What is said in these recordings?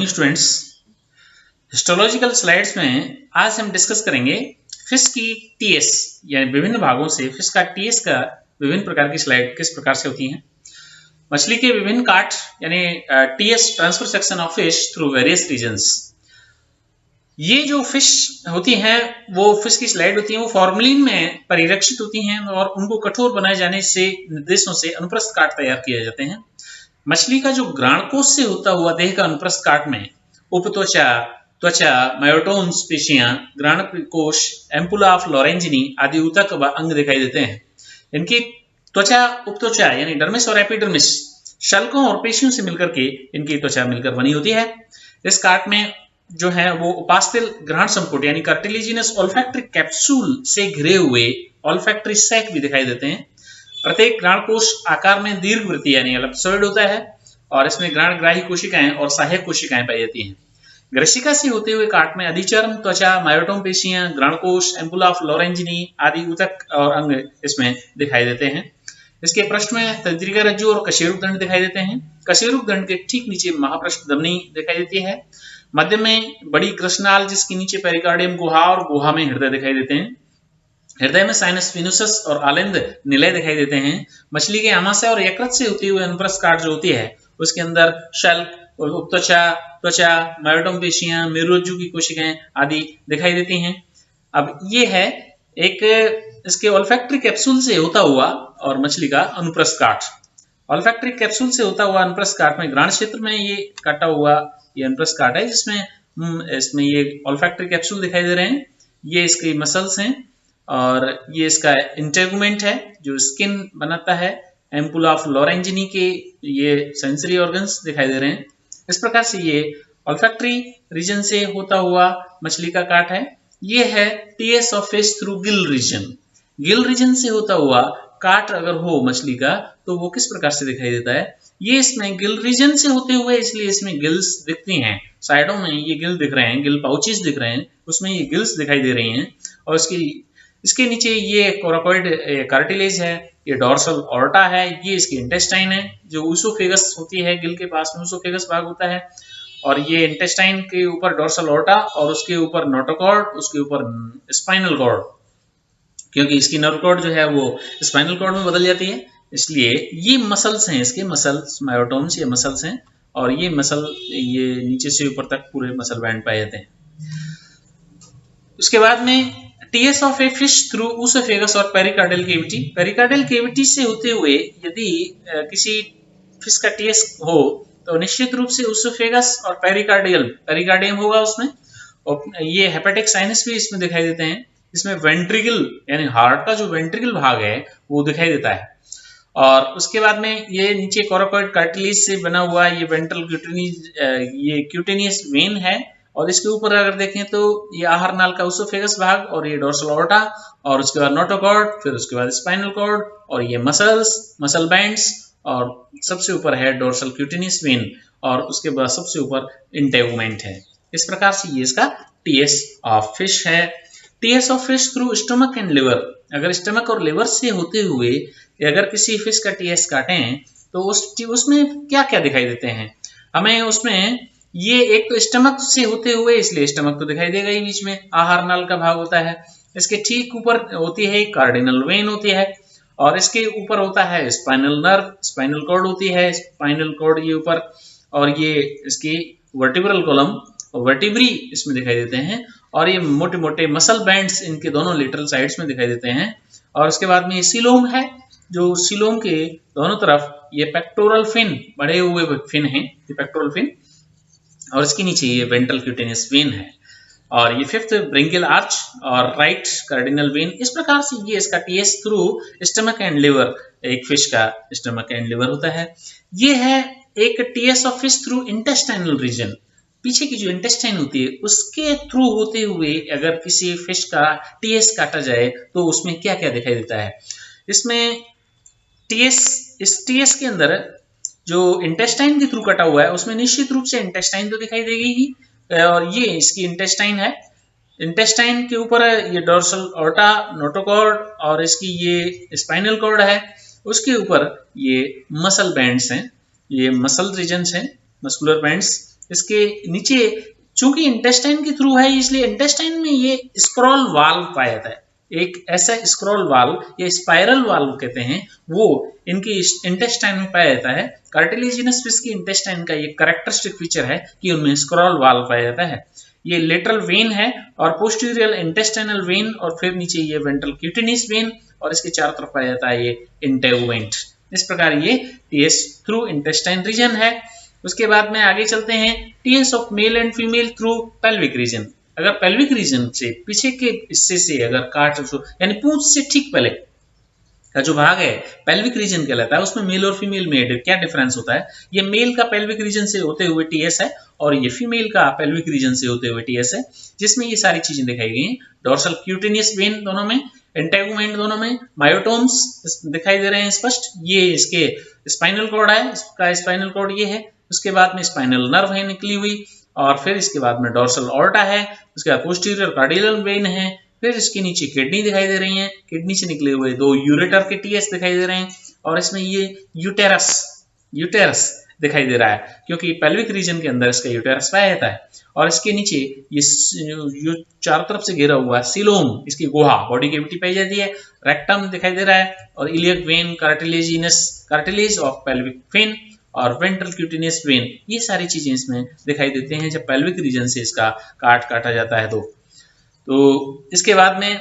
Morning students. Histological slides में आज हम डिस्कस करेंगे फिश की टीएस यानी विभिन्न भागों से फिश का टीएस का विभिन्न प्रकार की स्लाइड किस प्रकार से होती हैं। मछली के विभिन्न काट यानी TS transfer section of fish through various regions. ये जो फिश होती हैं वो फिश की स्लाइड होती हैं, वो फॉर्मलिन में परिरक्षित होती हैं और उनको कठोर बनाए जाने से निर्देशों से अनुप्रस्थ काट तैयार किए जाते हैं। मछली का जो ग्राणकोश से होता हुआ देह का अनुप्रस्थ काट में उपत्वचा, त्वचा, मायोटोन्स पेशियां, ग्राणकोश, एम्पुला ऑफ लॉरेंजिनी आदि ऊतक व अंग दिखाई देते हैं। इनकी त्वचा उपत्वचा यानी डर्मिस और एपिडर्मिस शल्कों और पेशियों से मिलकर के इनकी त्वचा मिलकर बनी होती है। इस काट में जो है वो उपास्थल ग्रहण संपुट यानी कार्टिलेजिनस ऑल्फैक्टरी कैप्सूल से घिरे हुए ऑल्फैक्टरी सैक भी दिखाई देते हैं। प्रत्येक ग्राणकोश आकार में दीर्घवृत्तीय यानी एलिप्सॉइड होता है और इसमें ग्राणग्राही कोशिकाएं और सहायक कोशिकाएं पाई जाती हैं। ग्रसिका से होते हुए काट में अधिचर्म, त्वचा, मायोटोम पेशियां, ग्राणकोश, एम्पुला ऑफ लॉरेंजिनी आदि ऊतक और अंग इसमें दिखाई देते हैं। इसके पृष्ठ में तंत्रिका रज्जु और कशेरुक दंड दिखाई देते हैं। कशेरुक दंड के ठीक नीचे महापृष्ठ धमनी दिखाई देती है। मध्य में बड़ी कृष्णाल जिसके नीचे पेरिकार्डियम गुहा और गुहा में हृदय दिखाई देते हैं। हृदय में साइनस फिनुसस और आलिंद निलय दिखाई देते हैं। मछली के आमाशय और यकृत से होती हुई अनुप्रस्थ काट जो होती है उसके अंदर शल्क, उपत्वचा, त्वचा, मायोटोम पेशियां, मेरुरज्जु की कोशिकाएं आदि दिखाई देती हैं। अब ये है एक इसके ऑल्फैक्टरी कैप्सूल से होता हुआ और मछली का अनुप्रस्थ काट। ऑल्फैक्टरी कैप्सूल से होता हुआ अनुप्रस्थ काट में ग्राण क्षेत्र में ये काटा हुआ ये अनुप्रस्थ काट है जिसमें इसमें ये ऑल्फैक्टरी कैप्सूल दिखाई दे रहे हैं। ये इसकी मसल्स हैं और ये इसका इंटेगुमेंट है जो स्किन बनाता है। एम्पुला ऑफ लॉरेंजिनी के ये सेंसरी ऑर्गन्स दिखाई दे रहे हैं। इस प्रकार से ये ऑल्फैक्टरी रीजन से होता हुआ मछली का काट है। ये है TS of fish through gill region. Gill region से होता हुआ काट अगर हो मछली का तो वो किस प्रकार से दिखाई देता है। ये इसमें गिल रीजन से होते हुए इसलिए इसमें गिल्स दिखती हैं। साइडों में ये गिल दिख रहे हैं, गिल पाउचेस दिख रहे हैं, उसमें ये गिल्स दिखाई दे रही हैं और इसके नीचे ये कोराकोइड कार्टिलेज है, ये डोर्सल ऑर्टा है, ये इसकी इंटेस्टाइन है जो ऊसोफेगस होती है। गिल के पास में ऊसोफेगस भाग होता है और ये इंटेस्टाइन के ऊपर डोर्सल ऑर्टा और उसके ऊपर नोटोकॉर्ड, उसके ऊपर स्पाइनल कॉर्ड, क्योंकि इसकी नर्व कॉर्ड जो है वो स्पाइनल कॉर्ड में बदल जाती है। इसलिए ये मसल्स हैं, इसके मसल्स मायोटोम्स ये मसल्स हैं और ये मसल ये नीचे से ऊपर तक पूरे मसल बैंड पाए जाते हैं। उसके बाद में TS of a fish through oesophagus और पेरिकार्डियल केविटी। पेरिकार्डियल केविटी से होते हुए यदि किसी फिश का टीएस हो तो निश्चित रूप से ऊसोफेगस और पेरिकार्डियम होगा उसमें। और ये हेपेटिक साइनस भी इसमें दिखाई देते हैं। इसमें वेंट्रिकल यानी हार्ट का जो वेंट्रिकल भाग है वो दिखाई देता है। और उसके बाद में ये नीचे कोराकोइड कार्टिलेज से बना हुआ ये वेंट्रल क्यूटेनियस वेन है और इसके ऊपर अगर देखें तो ये आहार नाल का ऊसोफेगस भाग और ये डोर्सल ऑर्टा और उसके बाद नोटोकॉर्ड, फिर उसके बाद स्पाइनल कॉर्ड और ये मसल बैंड्स और सबसे ऊपर है डोर्सल क्यूटेनियस वेन और उसके बाद सबसे ऊपर इंटेगुमेंट है। इस प्रकार से ये इसका टीएस ऑफ फिश है। TS of fish through stomach and liver. अगर स्टमक और लिवर से होते हुए अगर किसी फिश का टीएस काटें तो उसमें क्या क्या दिखाई देते हैं हमें। उसमें ये एक तो स्टमक से होते हुए इसलिए स्टमक तो दिखाई देगा ही, बीच में आहार नाल का भाग होता है। इसके ठीक ऊपर होती है कार्डिनल वेन होती है और इसके ऊपर होता है स्पाइनल नर्व, स्पाइनल कॉर्ड होती है, स्पाइनल कॉर्ड ये ऊपर और ये इसकी वर्टिब्रल कॉलम वर्टिब्री इसमें दिखाई देते हैं और ये मोटे मोटे मसल बैंड्स इनके दोनों लेटरल साइड्स में दिखाई देते हैं। और उसके बाद में ये सीलोम है जो सीलोम के दोनों तरफ ये पेक्टोरल फिन बड़े हुए फिन है, ये पेक्टोरल फिन और इसके नीचे ये वेंट्रल क्यूटेनियस वेन है और ये फिफ्थ ब्रिंकियल आर्च और राइट कार्डिनल वेन। इस प्रकार से ये इसका TS through stomach and liver, एक फिश का स्टमक एंड लिवर होता है। ये है एक TS of fish through intestinal region. पीछे की जो इंटेस्टाइन होती है उसके थ्रू होते हुए अगर किसी फिश का टीएस काटा जाए तो उसमें क्या क्या दिखाई देता है। इसमें इस टीएस के अंदर जो इंटेस्टाइन के थ्रू कटा हुआ है उसमें निश्चित रूप से इंटेस्टाइन तो दिखाई देगी ही और ये इसकी इंटेस्टाइन है। इंटेस्टाइन के ऊपर ये डोर्सल ऑर्टा, नोटोकॉर्ड और इसकी ये स्पाइनल कॉर्ड है। उसके ऊपर ये मसल बैंड्स हैं, ये मसल रीजन्स हैं, मस्कुलर बैंड्स इसके नीचे चूंकि इंटेस्टाइन के थ्रू है इसलिए इंटेस्टाइन में ये स्क्रॉल वाल्व पाया जाता है। एक ऐसा स्क्रॉल वाल्व या स्पाइरल वाल्व कहते हैं, वो इनकी इंटेस्टाइन में पाया जाता है। कार्टिलेजिनस फिश की इंटेस्टाइन का ये कैरेक्टरिस्टिक फीचर है कि उनमें स्क्रॉल वाल्व पाया जाता है। ये लेटरल वेन है और पोस्टीरियर इंटेस्टाइनल वेन और फिर नीचे ये वेंट्रल क्यूटिनिस वेन और इसके चारों तरफ पाया जाता है ये इंटेगुमेंट। इस प्रकार ये टीएस थ्रू इंटेस्टाइन रीजन है। उसके बाद में आगे चलते हैं TS of male and female through pelvic region. अगर पेल्विक रीजन से पीछे के हिस्से से अगर काट यानी पूंछ से ठीक पहले का जो भाग है पेल्विक रीजन कहलाता है, उसमें मेल और फीमेल में क्या डिफरेंस होता है। ये मेल का पेल्विक रीजन से होते हुए टीएस है और ये फीमेल का पेल्विक रीजन से होते हुए टीएस है, जिसमें ये सारी चीजें दिखाई गई हैं। डोर्सल क्यूटेनियस वेन दोनों में, इंटेगुमेंट दोनों में, मायोटोम्स दिखाई दे रहे हैं स्पष्ट। ये इसके स्पाइनल कॉर्ड है, इसका स्पाइनल कॉर्ड ये है। उसके बाद में स्पाइनल नर्व है निकली हुई और फिर इसके बाद में डोर्सल ऑर्टा है। उसके बाद पोस्टीरियर कार्डियल वेन है। फिर इसके नीचे किडनी दिखाई दे रही है, किडनी से निकले हुए दो यूरेटर के टीएस दिखाई दे रहे हैं और इसमें ये यूटेरस दिखाई दे रहा है क्योंकि पेल्विक रीजन के अंदर इसका यूटेरस पाया जाता है। और इसके नीचे ये चारों तरफ से घिरा हुआ सीलोम, इसकी गुहा, बॉडी कैविटी पाई जाती है। रेक्टम दिखाई दे रहा है और iliac when, cartilage of pelvic when और वेंट्रल क्यूटिनियस वेन, ये सारी चीजें इसमें दिखाई देते हैं जब पेल्विक रीजन से इसका काटा जाता है। तो इसके बाद में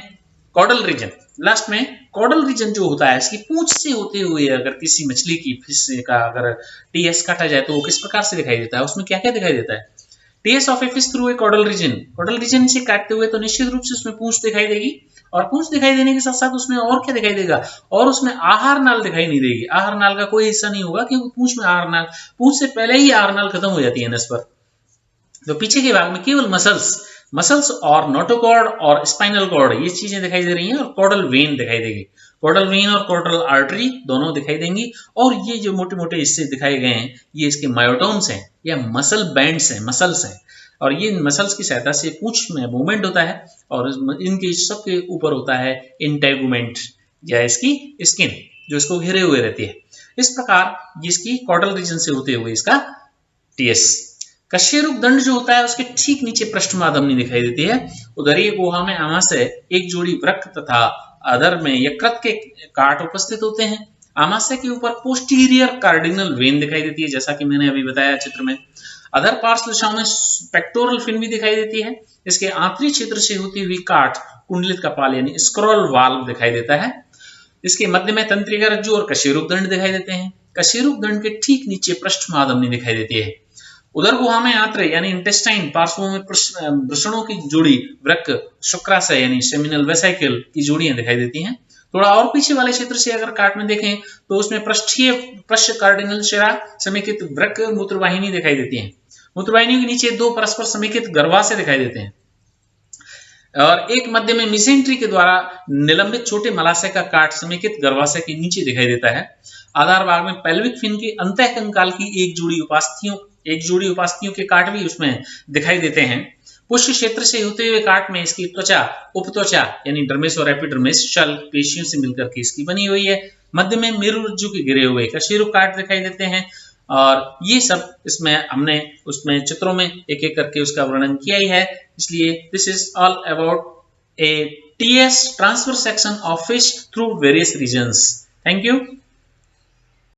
कॉडल रीजन, लास्ट में कॉडल रीजन जो होता है इसकी पूंछ से होते हुए अगर किसी मछली की फिश का अगर टीएस काटा जाए तो वो किस प्रकार से दिखाई देता है, उसमें क्या क्या दिखाई देता है। TS of a fish through a caudal region से काटते हुए तो निश्चित रूप से उसमें पूंछ दिखाई देगी और पूंछ दिखाई देने के साथ साथ उसमें और क्या दिखाई देगा, और उसमें आहार नाल दिखाई नहीं देगी। आहार नाल का कोई हिस्सा नहीं होगा क्योंकि पूंछ में आहार नाल, पूंछ से पहले ही आहार नाल खत्म हो जाती है नस पर। तो पीछे के भाग में केवल मसल्स और नोटोकॉर्ड और स्पाइनल कॉर्ड ये चीजें दिखाई दे रही हैं और कॉर्डल वेन दिखाई देगी। कॉर्डल वेन और कॉर्डल आर्टरी दोनों दिखाई देंगी और ये जो मोटे मोटे हिस्से दिखाए गए हैं ये इसके मायोटोम्स हैं या मसल बैंड्स हैं, मसल्स हैं। और ये मसल्स की सहायता से पूंछ में मूवमेंट होता है और इनके सबके ऊपर होता है इंटेगुमेंट या इसकी स्किन जो इसको घेरे हुए रहती है। इस प्रकार इसकी कॉर्डल रीजन से होते हुए इसका टीएस। कशेरुक दंड जो होता है उसके ठीक नीचे पृष्ठमाधमनी दिखाई देती है। उदरीय गुहा में आमाशय, एक जोड़ी वृक्क तथा अधर में यकृत के काट उपस्थित होते हैं। आमाशय के ऊपर पोस्टीरियर कार्डिनल वेन दिखाई देती है जैसा कि मैंने अभी बताया चित्र में। अधर पार्श्व दिशाओं में पेक्टोरल फिन भी दिखाई देती है। इसके आंतरिक क्षेत्र से होती हुई काट कुंडलित कपाल यानी स्क्रॉल वाल्व दिखाई देता है। इसके मध्य में तंत्रिका रज्जु और कशेरुक दंड दिखाई देते हैं। कशेरुक दंड के ठीक नीचे पृष्ठमाधमनी दिखाई देती है। उदर गुहा में आंत्र यानी इंटेस्टाइन, पार्श्वों में वृषणों की जोड़ी, वृक्क, शुक्राशय यानी सेमिनल वेसिकल की जोड़ियां दिखाई देती हैं। थोड़ा और पीछे वाले क्षेत्र से अगर काट में देखें तो उसमें पृष्ठ कार्डिनल शिरा, समेकित वृक्क, मूत्रवाहिनी दिखाई देती है। मूत्रवाहिनी के नीचे दो परस्पर समेकित गर्भाशय दिखाई देते हैं और एक मध्य में मिसेंट्री के द्वारा निलंबित छोटे मलाशय का काट समेकित गर्भाशय के नीचे दिखाई देता है। आधार भाग में पेल्विक फिन के अंतः कंकाल की एक जोड़ी उपास्थियों के काट भी उसमें दिखाई देते हैं। पुष्ट क्षेत्र से होते हुए काट में इसकी त्वचा, उपत्वचा यानी डर्मिस और एपिडर्मिस शल पेशियों से मिलकर के इसकी बनी हुई है। मध्य में मेरुरज्जु के घिरे हुए कशेरुक काट दिखाई देते हैं और ये सब इसमें हमने उसमें चित्रों में एक एक करके उसका वर्णन किया ही है। इसलिए this is all about a TS transfer section of fish through various regions. Thank you.